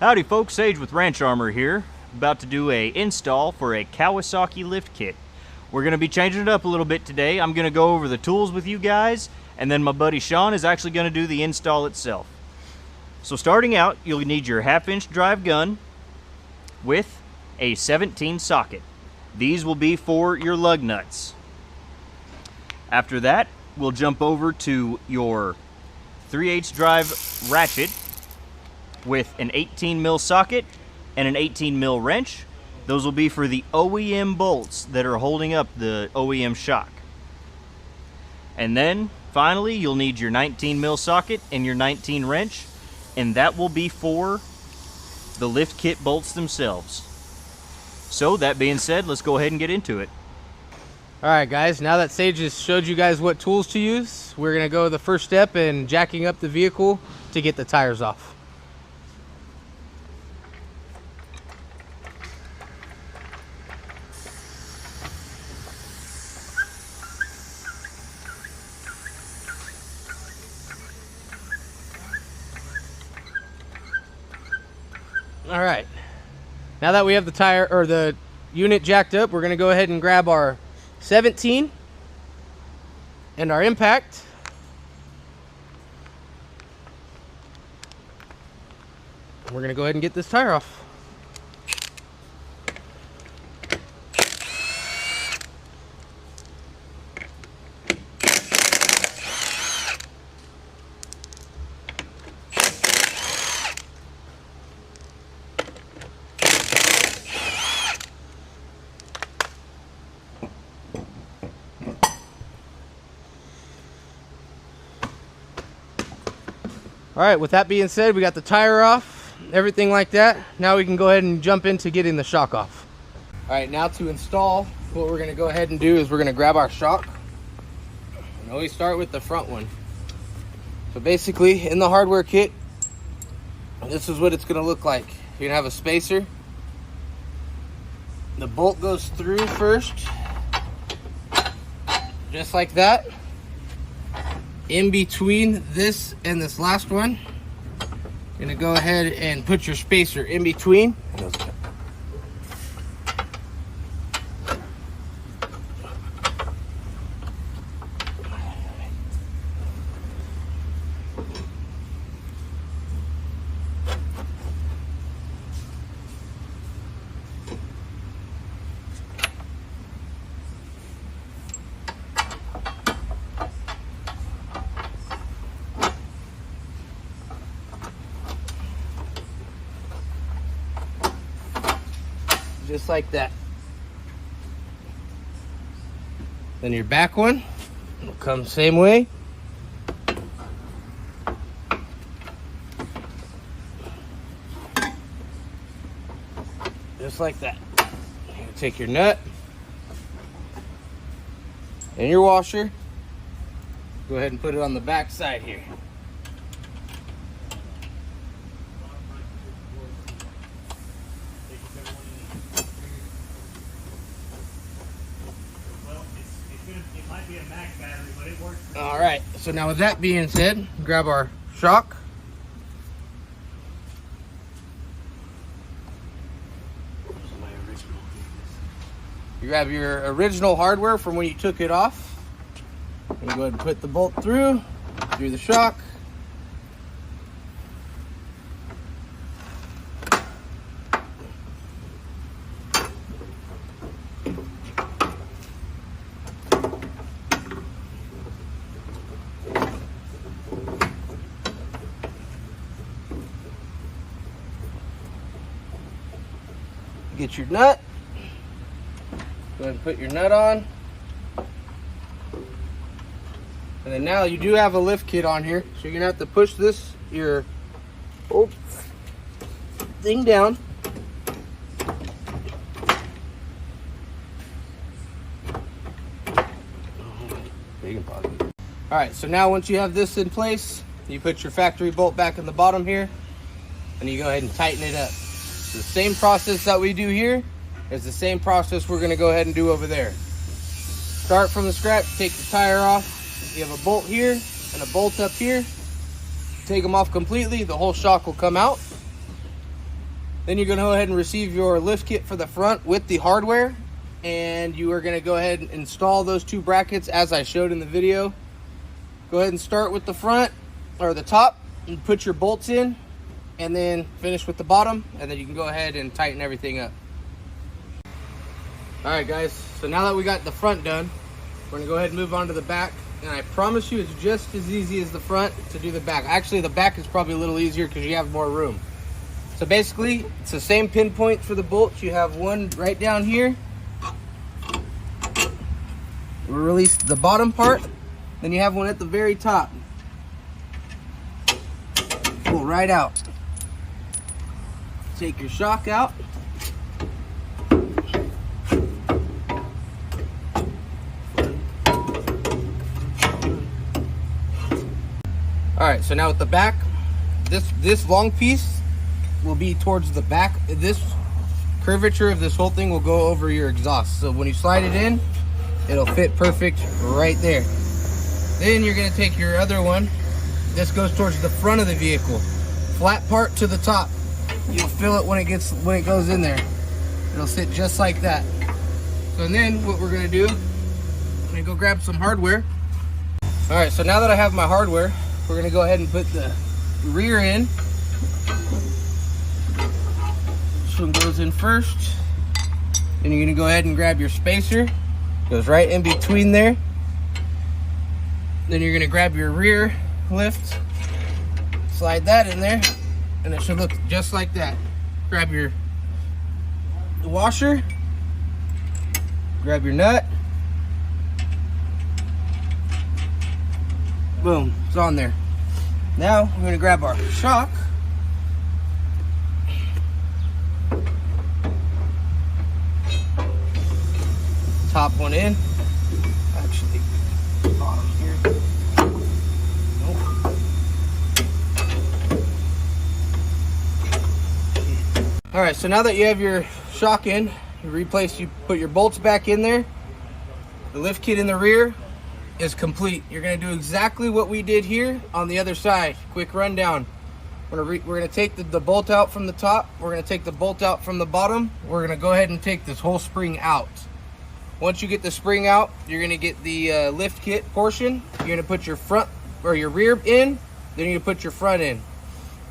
Howdy folks, Sage with Ranch Armor here, about to do a install for a Kawasaki lift kit. We're going to be changing it up a little bit today. I'm going to go over the tools with you guys, and then my buddy Sean is actually going to do the install itself. So starting out, you'll need your 1/2-inch drive gun with a 17 socket. These will be for your lug nuts. After that, we'll jump over to your 3/8 drive ratchet with an 18 mil socket and an 18 mil wrench. Those will be for the OEM bolts that are holding up the OEM shock. And then finally you'll need your 19 mil socket and your 19 wrench, and that will be for the lift kit bolts themselves. So that being said, let's go ahead and get into it. Alright guys, now that Sage has showed you guys what tools to use, we're going to go the first step in jacking up the vehicle to get the tires off. Alright, now that we have the tire or the unit jacked up, we're going to go ahead and grab our 17 and our impact. We're going to go ahead and get this tire off. Alright, with that being said, we got the tire off, everything like that. Now we can go ahead and jump into getting the shock off. Alright, now to install, what we're going to go ahead and do is we're going to grab our shock. And always start with the front one. So basically, in the hardware kit, this is what it's going to look like. You're going to have a spacer. The bolt goes through first, just like that. In between this and this last one, you're gonna go ahead and put your spacer in between. Just like that. Then your back one will come the same way. Just like that. You take your nut and your washer. Go ahead and put it on the back side here. Alright, so now with that being said, grab our shock. You grab your original hardware from when you took it off. And go ahead and put the bolt through the shock. Get your nut. Go ahead and put your nut on. And then now you do have a lift kit on here, so you're gonna have to push this thing down. Alright, so now once you have this in place, you put your factory bolt back in the bottom here, and you go ahead and tighten it up. The same process that we do here is the same process we're going to go ahead and do over there. Start from the scratch, take the tire off. You have a bolt here and a bolt up here. Take them off completely, the whole shock will come out. Then you're gonna go ahead and receive your lift kit for the front with the hardware, and you are gonna go ahead and install those 2 brackets as I showed in the video. Go ahead and start with the front or the top and put your bolts in, and then finish with the bottom, and then you can go ahead and tighten everything up. All right guys, so now that we got the front done, we're gonna go ahead and move on to the back, and I promise you it's just as easy as the front to do the back. Actually, the back is probably a little easier because you have more room. So basically, it's the same pinpoint for the bolts. You have one right down here. We'll release the bottom part. Then you have one at the very top. Pull right out. Take your shock out. All right, so now with the back, this long piece will be towards the back. This curvature of this whole thing will go over your exhaust. So when you slide it in, it'll fit perfect right there. Then you're gonna take your other one. This goes towards the front of the vehicle. Flat part to the top. You'll feel it when it goes in there. It'll sit just like that. So then what we're gonna do, I'm gonna go grab some hardware. All right, so now that I have my hardware, we're gonna go ahead and put the rear in. This one goes in first. Then you're gonna go ahead and grab your spacer. Goes right in between there. Then you're gonna grab your rear lift, slide that in there, and it should look just like that. Grab your washer, grab your nut. Boom, it's on there. Now we're gonna grab our shock. Top one in. Actually, bottom here. Nope. All right, so now that you have your shock in, you put your bolts back in there. The lift kit in the rear is complete. You're gonna do exactly what we did here on the other side. Quick rundown. We're gonna take the bolt out from the top. We're gonna take the bolt out from the bottom. We're gonna go ahead and take this whole spring out. Once you get the spring out, you're gonna get the lift kit portion. You're gonna put your front or your rear in, then you're gonna put your front in.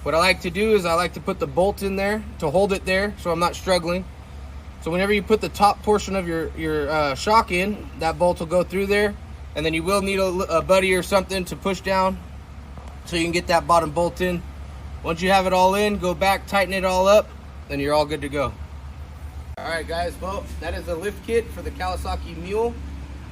What I like to do is I like to put the bolt in there to hold it there so I'm not struggling. So whenever you put the top portion of your shock in, that bolt will go through there, and then you will need a buddy or something to push down so you can get that bottom bolt in. Once you have it all in, go back, tighten it all up, then you're all good to go. All right guys, well, that is the lift kit for the Kawasaki Mule.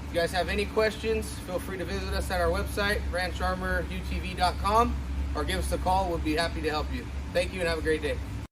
If you guys have any questions, feel free to visit us at our website, rancharmorutv.com, or give us a call. We'll be happy to help you. Thank you and have a great day.